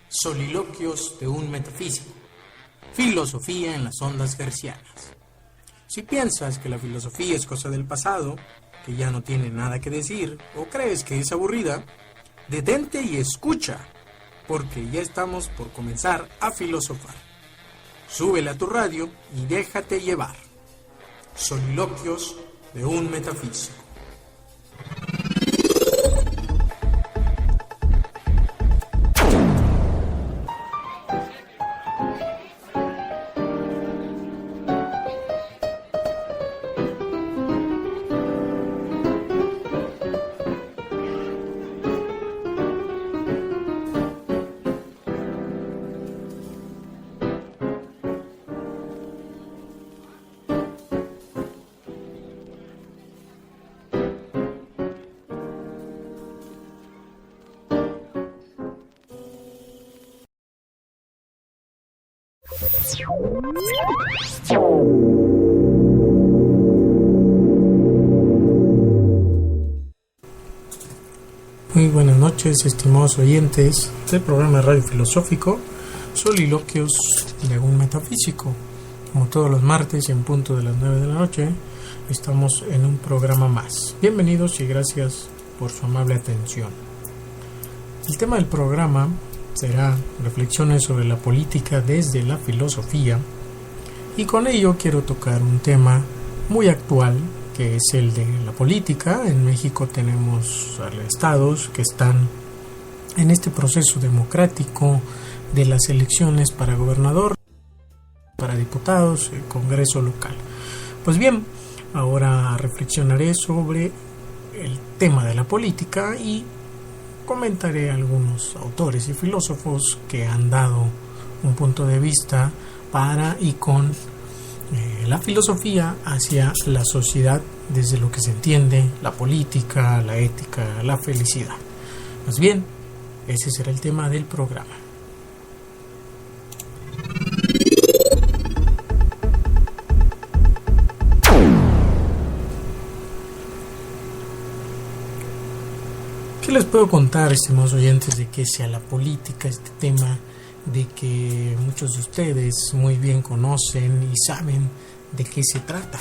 Soliloquios de un metafísico. Filosofía en las ondas hertzianas. Si piensas que la filosofía es cosa del pasado, que ya no tiene nada que decir, o crees que es aburrida, detente y escucha, porque ya estamos por comenzar a filosofar. Súbele a tu radio y déjate llevar. Soliloquios de un metafísico. Muy buenas noches, estimados oyentes del programa de radio filosófico Soliloquios de un metafísico. Como todos los martes en punto de las 9 de la noche, estamos en un programa más. Bienvenidos y gracias por su amable atención. El tema del programa será reflexiones sobre la política desde la filosofía, y con ello quiero tocar un tema muy actual, que es el de la política. En México tenemos estados que están en este proceso democrático de las elecciones para gobernador, para diputados, el Congreso local. Pues bien, ahora reflexionaré sobre el tema de la política y comentaré algunos autores y filósofos que han dado un punto de vista para y con la filosofía hacia la sociedad desde lo que se entiende la política, la ética, la felicidad. Pues bien, ese será el tema del programa. ¿Qué les puedo contar, estimados oyentes, de qué sea la política, este tema de que muchos de ustedes muy bien conocen y saben de qué se trata?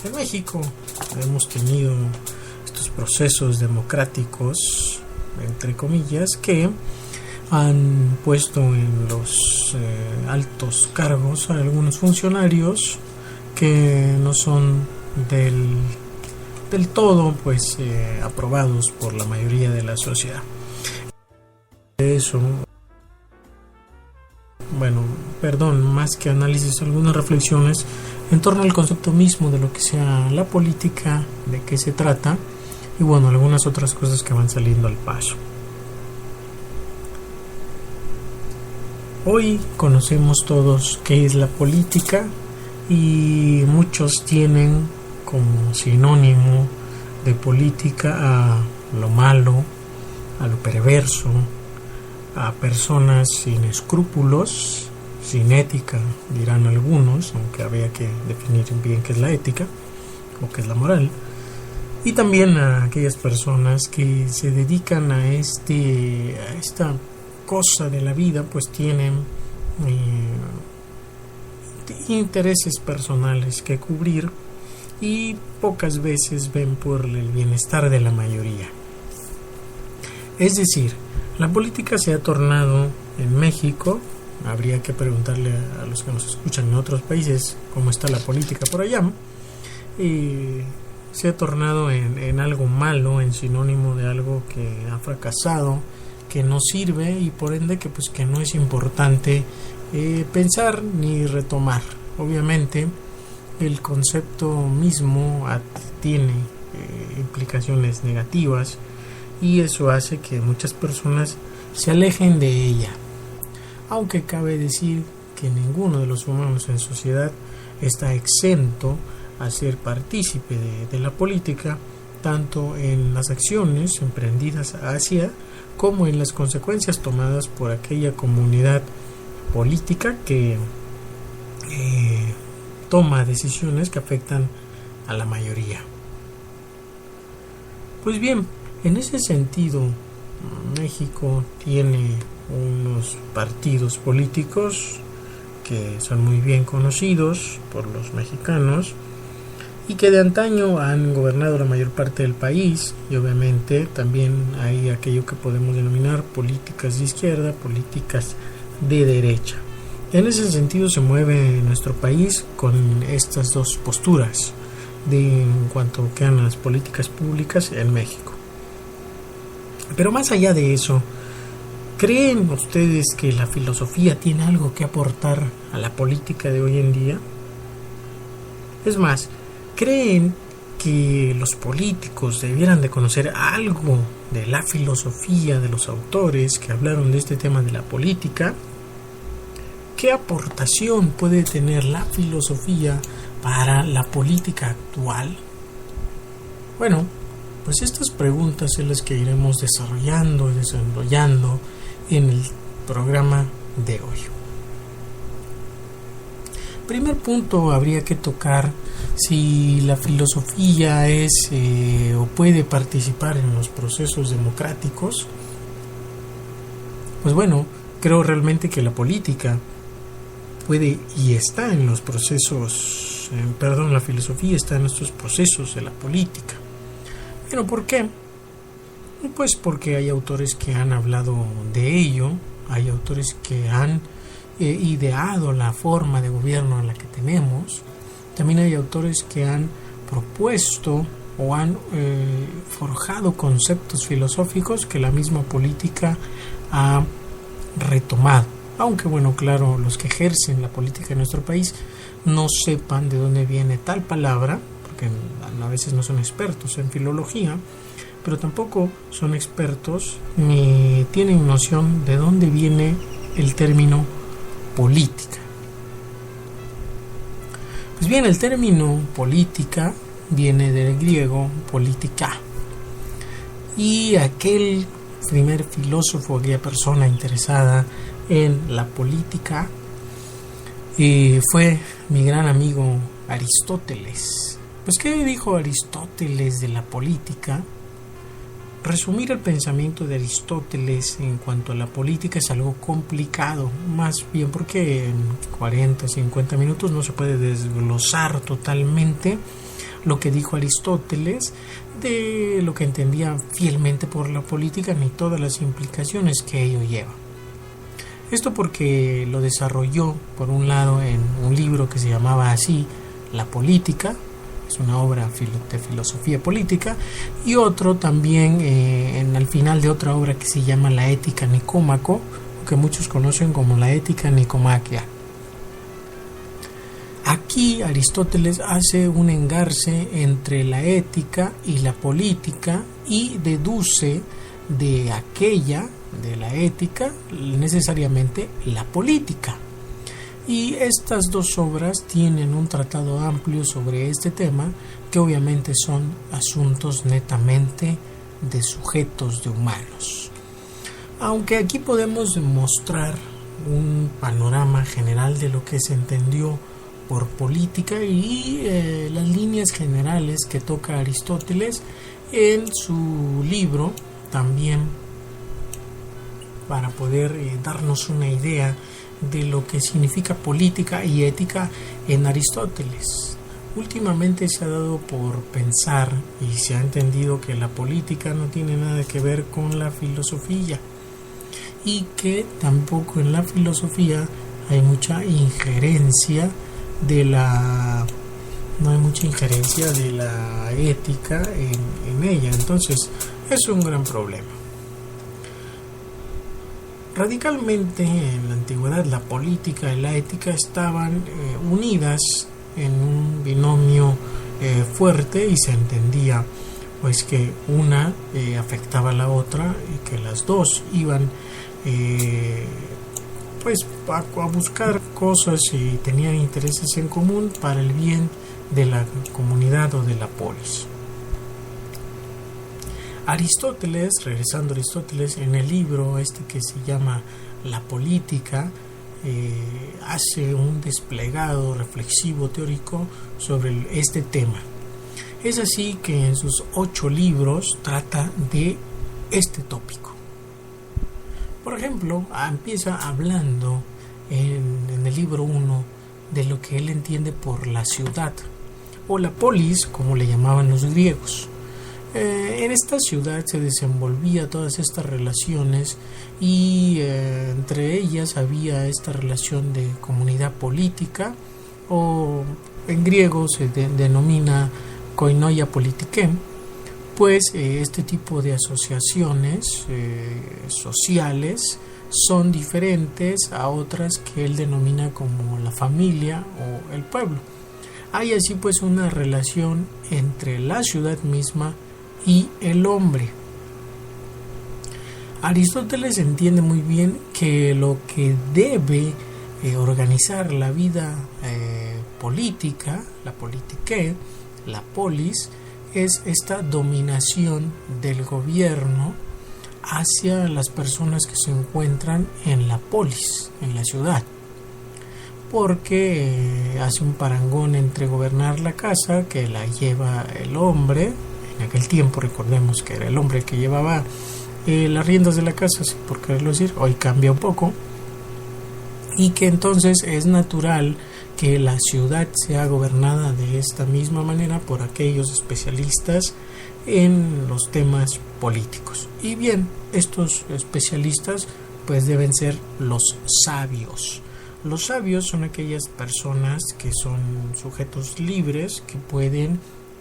En México hemos tenido estos procesos democráticos, entre comillas, que han puesto en los altos cargos a algunos funcionarios que no son del todo aprobados por la mayoría de la sociedad. Eso, más que análisis, algunas reflexiones en torno al concepto mismo de lo que sea la política, de qué se trata, y algunas otras cosas que van saliendo al paso. Hoy conocemos todos qué es la política, y muchos tienen como sinónimo de política a lo malo, a lo perverso, a personas sin escrúpulos, sin ética, dirán algunos, aunque habría que definir bien qué es la ética o qué es la moral, y también a aquellas personas que se dedican a esta cosa de la vida, pues tienen intereses personales que cubrir y pocas veces ven por el bienestar de la mayoría. Es decir, la política se ha tornado en México, habría que preguntarle a los que nos escuchan en otros países cómo está la política por allá, y se ha tornado en algo malo, en sinónimo de algo que ha fracasado, que no sirve y por ende que no es importante pensar ni retomar. Obviamente el concepto mismo tiene implicaciones negativas, y eso hace que muchas personas se alejen de ella, aunque cabe decir que ninguno de los humanos en sociedad está exento a ser partícipe de la política, tanto en las acciones emprendidas hacia como en las consecuencias tomadas por aquella comunidad política que toma decisiones que afectan a la mayoría. Pues bien, en ese sentido, México tiene unos partidos políticos que son muy bien conocidos por los mexicanos y que de antaño han gobernado la mayor parte del país, y obviamente también hay aquello que podemos denominar políticas de izquierda, políticas de derecha. En ese sentido se mueve nuestro país con estas dos posturas en cuanto a las políticas públicas en México. Pero más allá de eso, ¿creen ustedes que la filosofía tiene algo que aportar a la política de hoy en día? Es más, ¿creen que los políticos debieran de conocer algo de la filosofía de los autores que hablaron de este tema de la política? ¿Qué aportación puede tener la filosofía para la política actual? Bueno, pues estas preguntas son las que iremos desarrollando y desarrollando en el programa de hoy. Primer punto, habría que tocar si la filosofía es o puede participar en los procesos democráticos. Pues bueno, creo realmente que la política puede y está en los procesos, la filosofía está en estos procesos de la política. ¿Pero por qué? Pues porque hay autores que han hablado de ello, hay autores que han ideado la forma de gobierno en la que tenemos, también hay autores que han propuesto o han forjado conceptos filosóficos que la misma política ha retomado. Aunque bueno, claro, los que ejercen la política en nuestro país no sepan de dónde viene tal palabra, porque a veces no son expertos en filología, pero tampoco son expertos ni tienen noción de dónde viene el término política. Pues bien, el término política viene del griego politika, y aquel primer filósofo, aquella persona interesada en la política, fue mi gran amigo Aristóteles. Pues, ¿qué dijo Aristóteles de la política? Resumir el pensamiento de Aristóteles en cuanto a la política es algo complicado, más bien porque en 40, 50 minutos no se puede desglosar totalmente lo que dijo Aristóteles de lo que entendía fielmente por la política ni todas las implicaciones que ello lleva. Esto porque lo desarrolló, por un lado, en un libro que se llamaba así, La Política, es una obra de filosofía política, y otro también al final de otra obra que se llama La Ética Nicómaco, que muchos conocen como la Ética Nicomaquia. Aquí Aristóteles hace un engarce entre la ética y la política y deduce de aquella, de la ética, necesariamente la política. Y estas dos obras tienen un tratado amplio sobre este tema, que obviamente son asuntos netamente de sujetos, de humanos. Aunque aquí podemos mostrar un panorama general de lo que se entendió por política y las líneas generales que toca Aristóteles en su libro, también para poder darnos una idea de lo que significa política y ética en Aristóteles. Últimamente se ha dado por pensar y se ha entendido que la política no tiene nada que ver con la filosofía, y que tampoco en la filosofía hay mucha injerencia de la ética en ella. Entonces es un gran problema. Radicalmente en la antigüedad la política y la ética estaban unidas en un binomio fuerte, y se entendía pues que una afectaba a la otra y que las dos iban pues a buscar cosas y tenían intereses en común para el bien de la comunidad o de la polis. Aristóteles, regresando a Aristóteles, en el libro que se llama La Política, hace un desplegado reflexivo teórico sobre este tema. Es así que en sus 8 libros trata de este tópico. Por ejemplo, empieza hablando en el libro 1 de lo que él entiende por la ciudad, o la polis, como le llamaban los griegos. En esta ciudad se desenvolvía todas estas relaciones y entre ellas había esta relación de comunidad política, o en griego se denomina koinonia politiké, pues este tipo de asociaciones sociales son diferentes a otras que él denomina como la familia o el pueblo. Hay así pues una relación entre la ciudad misma y el hombre. Aristóteles entiende muy bien que lo que debe organizar la vida política, la politiké, la polis, es esta dominación del gobierno hacia las personas que se encuentran en la polis, en la ciudad, porque hace un parangón entre gobernar la casa, que la lleva el hombre. En aquel tiempo recordemos que era el hombre el que llevaba las riendas de la casa, por quererlo decir. Hoy cambia un poco, y que entonces es natural que la ciudad sea gobernada de esta misma manera por aquellos especialistas en los temas políticos. Y bien, estos especialistas pues deben ser los sabios. Los sabios son aquellas personas que son sujetos libres, que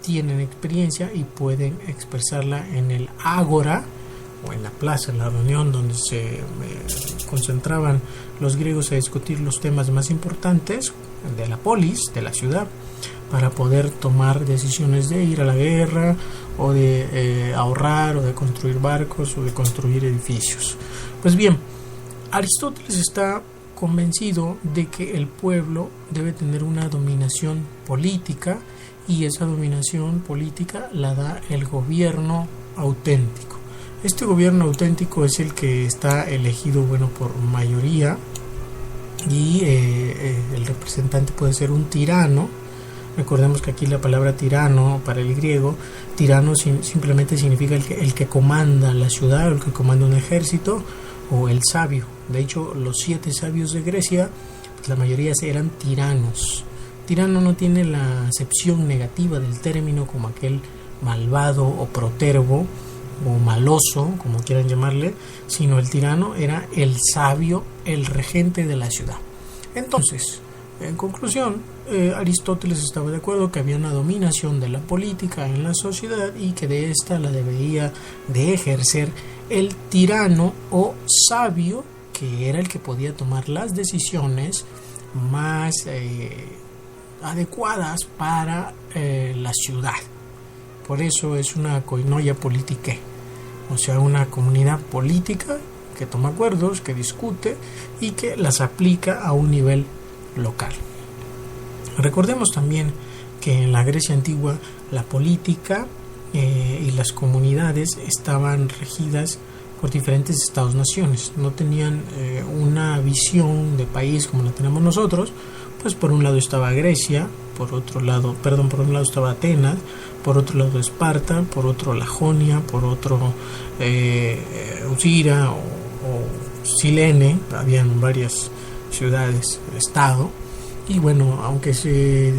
tienen experiencia y pueden expresarla en el ágora, o en la plaza, en la reunión donde se concentraban los griegos a discutir los temas más importantes de la polis, de la ciudad, para poder tomar decisiones de ir a la guerra, o de ahorrar, o de construir barcos, o de construir edificios. Pues bien, Aristóteles está convencido de que el pueblo debe tener una dominación política, y esa dominación política la da el gobierno auténtico. Este gobierno auténtico es el que está elegido por mayoría, y el representante puede ser un tirano. Recordemos que aquí la palabra tirano para el griego, tirano simplemente significa el que comanda la ciudad, o el que comanda un ejército, o el sabio. De hecho, los 7 sabios de Grecia, pues la mayoría eran tiranos. Tirano no tiene la acepción negativa del término como aquel malvado o protervo o maloso, como quieran llamarle, sino el tirano era el sabio, el regente de la ciudad. Entonces, en conclusión, Aristóteles estaba de acuerdo que había una dominación de la política en la sociedad, y que de esta la debería de ejercer el tirano o sabio, que era el que podía tomar las decisiones más adecuadas para la ciudad. Por eso es una koinonia politiké, o sea, una comunidad política que toma acuerdos, que discute y que las aplica a un nivel local. Recordemos también que en la Grecia antigua la política y las comunidades estaban regidas por diferentes estados-naciones. No tenían una visión de país como la tenemos nosotros. Pues por un lado estaba Grecia, por un lado estaba Atenas, por otro lado Esparta, por otro la Jonia, por otro Usira o Silene. Habían varias ciudades de estado, y aunque se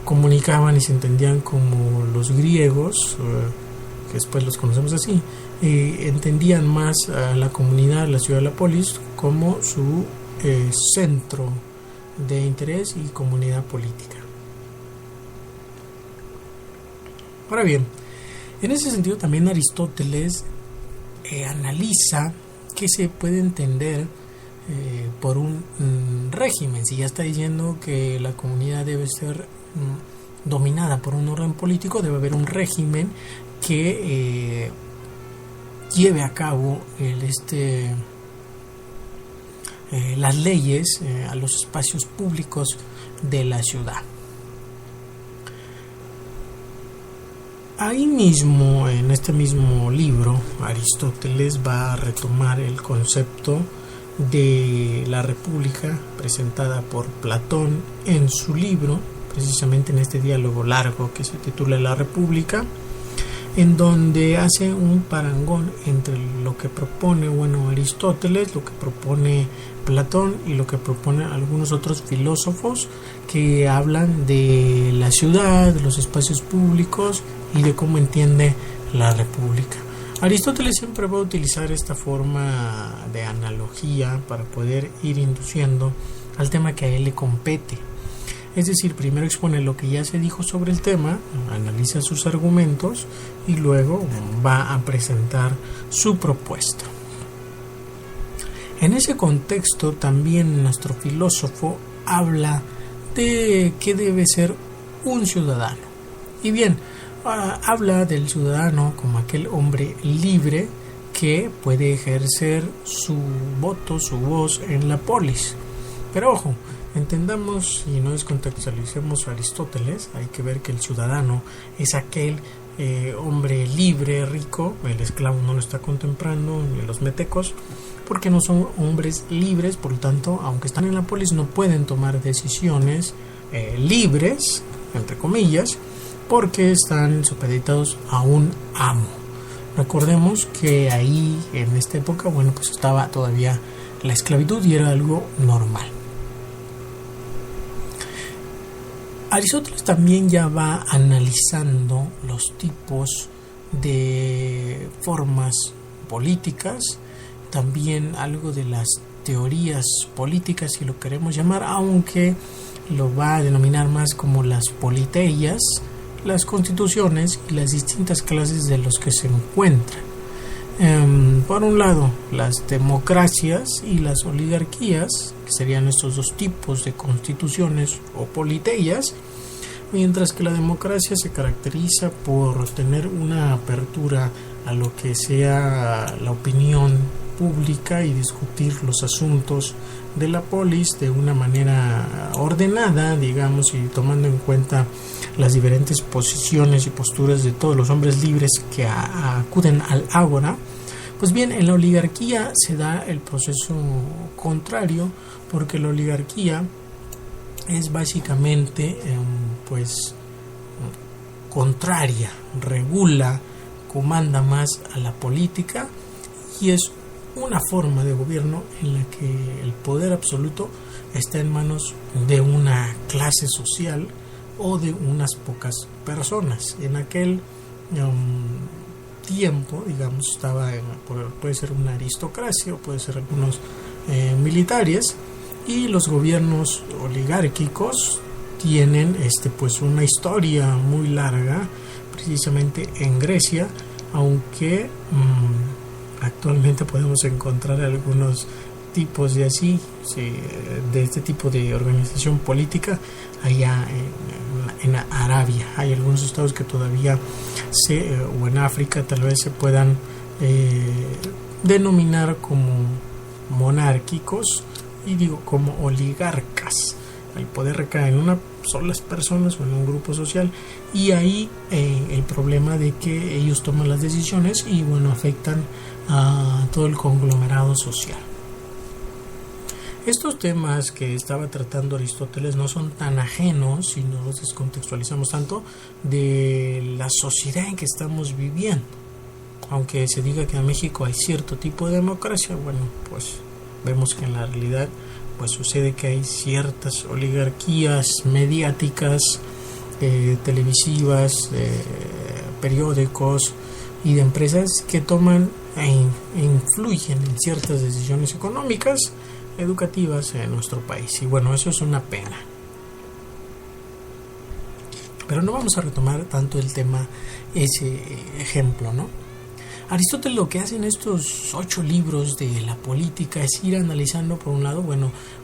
comunicaban y se entendían como los griegos, que después los conocemos así, entendían más a la comunidad, la ciudad de la polis, como su centro de interés y comunidad política. Ahora bien, en ese sentido también Aristóteles analiza qué se puede entender por un régimen. Si ya está diciendo que la comunidad debe ser dominada por un orden político, debe haber un régimen que lleve a cabo las leyes a los espacios públicos de la ciudad. Ahí mismo, en este mismo libro, Aristóteles va a retomar el concepto de la República presentada por Platón en su libro, precisamente en este diálogo largo que se titula La República, en donde hace un parangón entre lo que propone Aristóteles, lo que propone Platón y lo que proponen algunos otros filósofos que hablan de la ciudad, de los espacios públicos y de cómo entiende la República. Aristóteles siempre va a utilizar esta forma de analogía para poder ir induciendo al tema que a él le compete. Es decir, primero expone lo que ya se dijo sobre el tema, analiza sus argumentos y luego va a presentar su propuesta. En ese contexto también nuestro filósofo habla de qué debe ser un ciudadano. Y bien, habla del ciudadano como aquel hombre libre que puede ejercer su voto, su voz en la polis. Pero ojo, entendamos y no descontextualicemos a Aristóteles. Hay que ver que el ciudadano es aquel hombre libre, rico. El esclavo no lo está contemplando, ni los metecos, porque no son hombres libres. Por lo tanto, aunque están en la polis, no pueden tomar decisiones libres, entre comillas, porque están supeditados a un amo. Recordemos que ahí, en esta época, pues estaba todavía la esclavitud y era algo normal. Aristóteles también ya va analizando los tipos de formas políticas, también algo de las teorías políticas, si lo queremos llamar, aunque lo va a denominar más como las politeias, las constituciones y las distintas clases de los que se encuentran. Por un lado, las democracias y las oligarquías, que serían estos dos tipos de constituciones o politeias, mientras que la democracia se caracteriza por tener una apertura a lo que sea la opinión pública y discutir los asuntos de la polis de una manera ordenada, digamos, y tomando en cuenta las diferentes posiciones y posturas de todos los hombres libres que acuden al ágora. Pues bien, en la oligarquía se da el proceso contrario, porque la oligarquía es básicamente contraria, regula, comanda más a la política y es una forma de gobierno en la que el poder absoluto está en manos de una clase social o de unas pocas personas. En aquel tiempo, digamos, puede ser una aristocracia o puede ser algunos militares, y los gobiernos oligárquicos tienen una historia muy larga, precisamente en Grecia, aunque actualmente podemos encontrar algunos tipos de este tipo de organización política allá en Arabia. Hay algunos estados que todavía o en África tal vez se puedan denominar como monárquicos, y digo como oligarcas. El poder recae en una sola personas o en un grupo social, y ahí el problema de que ellos toman las decisiones y afectan a todo el conglomerado social. Estos temas que estaba tratando Aristóteles no son tan ajenos, si no los descontextualizamos tanto, de la sociedad en que estamos viviendo. Aunque se diga que en México hay cierto tipo de democracia, pues vemos que en la realidad sucede que hay ciertas oligarquías mediáticas, televisivas, periódicos y de empresas que toman e influyen en ciertas decisiones económicas, educativas en nuestro país. Y eso es una pena. Pero no vamos a retomar tanto el tema, ese ejemplo, ¿no? Aristóteles lo que hace en estos 8 libros de la política es ir analizando, por un lado,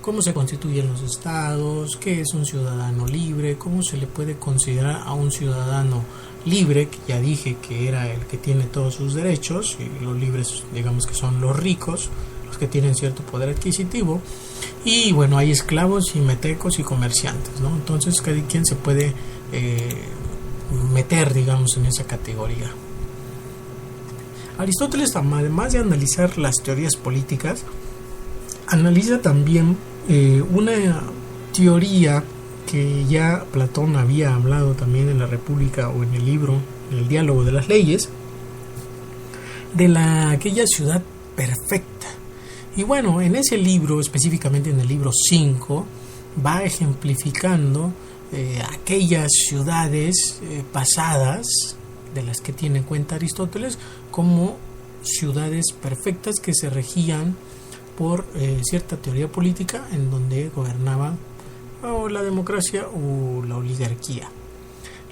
cómo se constituyen los estados, qué es un ciudadano libre, cómo se le puede considerar a un ciudadano libre, que ya dije que era el que tiene todos sus derechos, y los libres, digamos que son los ricos, los que tienen cierto poder adquisitivo, y hay esclavos y metecos y comerciantes, ¿no? Entonces cada quien se puede meter, digamos, en esa categoría. Aristóteles, además de analizar las teorías políticas, analiza también una teoría que ya Platón había hablado también en la República o en el libro, en el Diálogo de las Leyes, de aquella ciudad perfecta. Y bueno, en ese libro, específicamente en el libro 5, va ejemplificando aquellas ciudades pasadas, de las que tiene cuenta Aristóteles, como ciudades perfectas que se regían por cierta teoría política en donde gobernaba o la democracia o la oligarquía.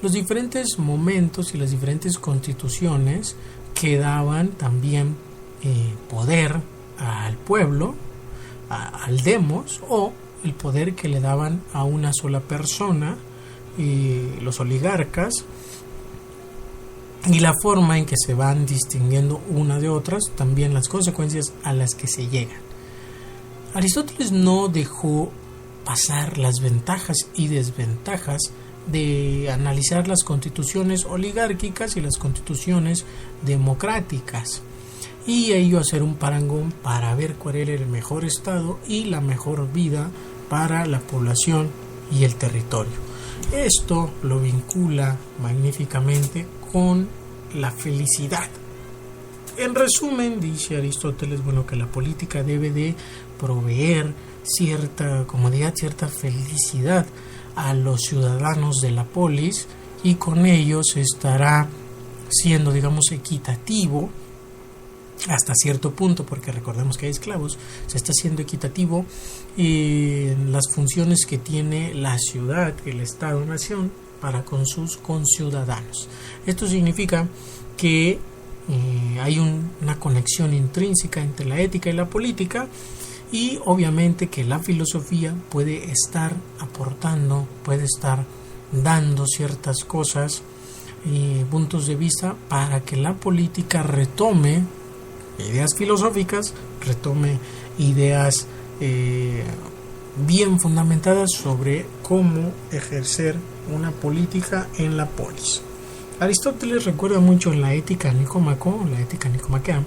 Los diferentes momentos y las diferentes constituciones que daban también poder al pueblo, al demos, o el poder que le daban a una sola persona, los oligarcas, y la forma en que se van distinguiendo una de otras, también las consecuencias a las que se llegan. Aristóteles no dejó pasar las ventajas y desventajas de analizar las constituciones oligárquicas y las constituciones democráticas, y ello hacer un parangón para ver cuál era el mejor estado y la mejor vida para la población y el territorio. Esto lo vincula magníficamente con la felicidad. En resumen, dice Aristóteles, bueno, que la política debe de proveer cierta comodidad, cierta felicidad a los ciudadanos de la polis, y con ellos estará siendo, digamos, equitativo hasta cierto punto, porque recordemos que hay esclavos. Se está siendo equitativo en las funciones que tiene la ciudad, el Estado-nación, para con sus conciudadanos. Esto significa que hay una conexión intrínseca entre la ética y la política, y obviamente que la filosofía puede estar aportando, puede estar dando ciertas cosas y puntos de vista para que la política retome ideas filosóficas, retome ideas bien fundamentadas sobre cómo ejercer una política en la polis. Aristóteles recuerda mucho en la ética Nicómaco, la ética nicomaquea,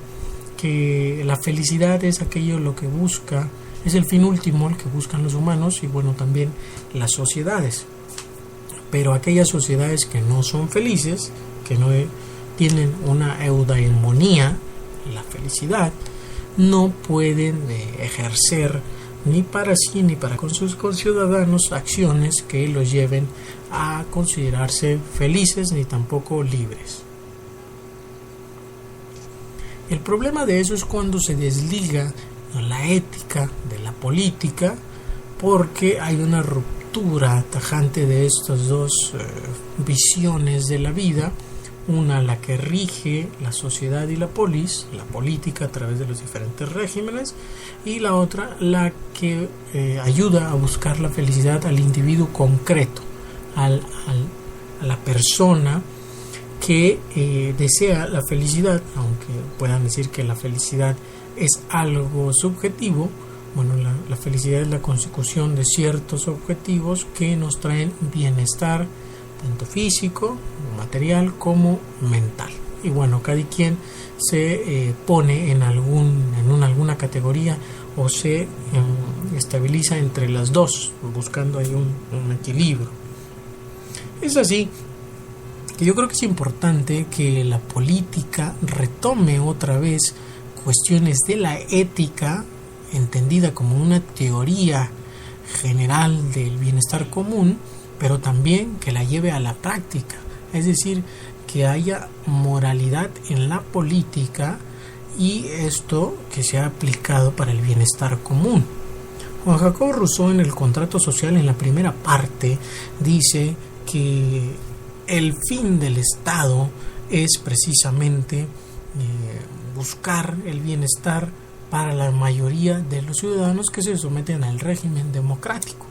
que la felicidad es aquello lo que busca, es el fin último el que buscan los humanos y bueno, también las sociedades. Pero aquellas sociedades que no son felices, que no tienen una eudaimonía, la felicidad, no pueden ejercer ni para sí ni para con sus conciudadanos acciones que los lleven a considerarse felices ni tampoco libres. El problema de eso es cuando se desliga la ética de la política, porque hay una ruptura tajante de estas dos visiones de la vida, una la que rige la sociedad y la polis, la política a través de los diferentes regímenes, y la otra la que ayuda a buscar la felicidad al individuo concreto, a la persona que desea la felicidad, aunque puedan decir que la felicidad es algo subjetivo. Bueno, la felicidad es la consecución de ciertos objetivos que nos traen bienestar, tanto físico, material como mental. Y bueno, cada quien se pone en alguna categoría o se estabiliza entre las dos, buscando ahí un equilibrio. Es así que yo creo que es importante que la política retome otra vez cuestiones de la ética, entendida como una teoría general del bienestar común, pero también que la lleve a la práctica, es decir, que haya moralidad en la política, y esto que sea aplicado para el bienestar común. Juan Jacobo Rousseau, en el Contrato Social, en la primera parte, dice que el fin del Estado es precisamente buscar el bienestar para la mayoría de los ciudadanos que se someten al régimen democrático.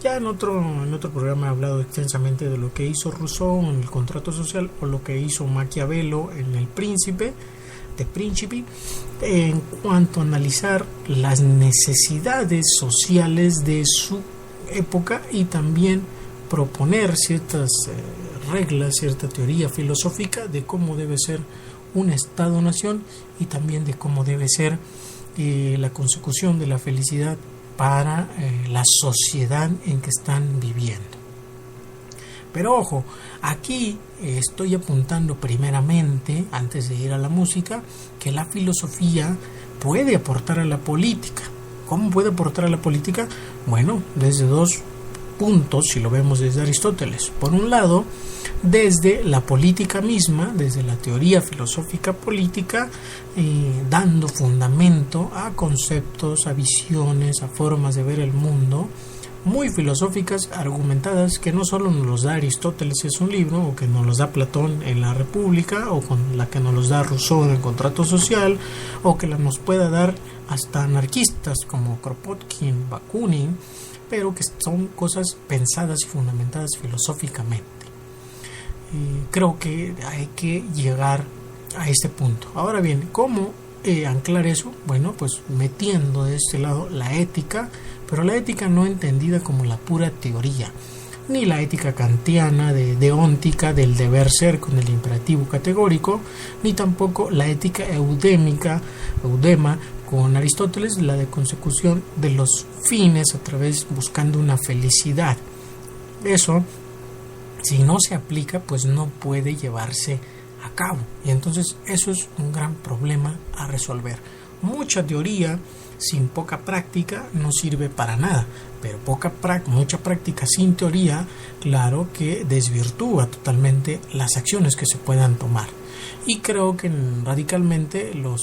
Ya en otro programa he hablado extensamente de lo que hizo Rousseau en el Contrato Social o lo que hizo Maquiavelo en el Príncipe, en cuanto a analizar las necesidades sociales de su época y también proponer ciertas reglas, cierta teoría filosófica de cómo debe ser un Estado-nación y también de cómo debe ser la consecución de la felicidad para la sociedad en que están viviendo. Pero ojo, aquí estoy apuntando primeramente, antes de ir a la música, que la filosofía puede aportar a la política. ¿Cómo puede aportar a la política? Bueno, desde dos puntos, si lo vemos desde Aristóteles. Por un lado, desde la política misma, desde la teoría filosófica política, dando fundamento a conceptos, a visiones, a formas de ver el mundo, muy filosóficas, argumentadas, que no solo nos los da Aristóteles en su libro, o que nos los da Platón en la República, o con la que nos los da Rousseau en el Contrato Social, o que la nos pueda dar hasta anarquistas como Kropotkin, Bakunin, pero que son cosas pensadas y fundamentadas filosóficamente. Creo que hay que llegar a este punto. Ahora bien, ¿cómo anclar eso? Bueno, pues metiendo de este lado la ética, pero la ética no entendida como la pura teoría, ni la ética kantiana deóntica del deber ser con el imperativo categórico, ni tampoco la ética eudema con Aristóteles, la de consecución de los fines a través buscando una felicidad. Eso, si no se aplica, pues no puede llevarse a cabo, y entonces eso es un gran problema a resolver. Mucha teoría sin poca práctica no sirve para nada, pero mucha práctica sin teoría, claro que desvirtúa totalmente las acciones que se puedan tomar. Y creo que radicalmente los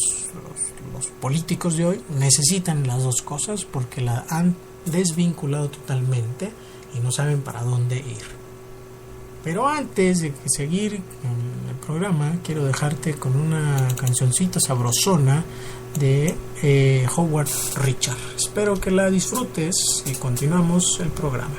políticos de hoy necesitan las dos cosas, porque la han desvinculado totalmente y no saben para dónde ir. Pero antes de seguir en el programa, quiero dejarte con una cancioncita sabrosona de Howard Richard. Espero que la disfrutes y continuamos el programa.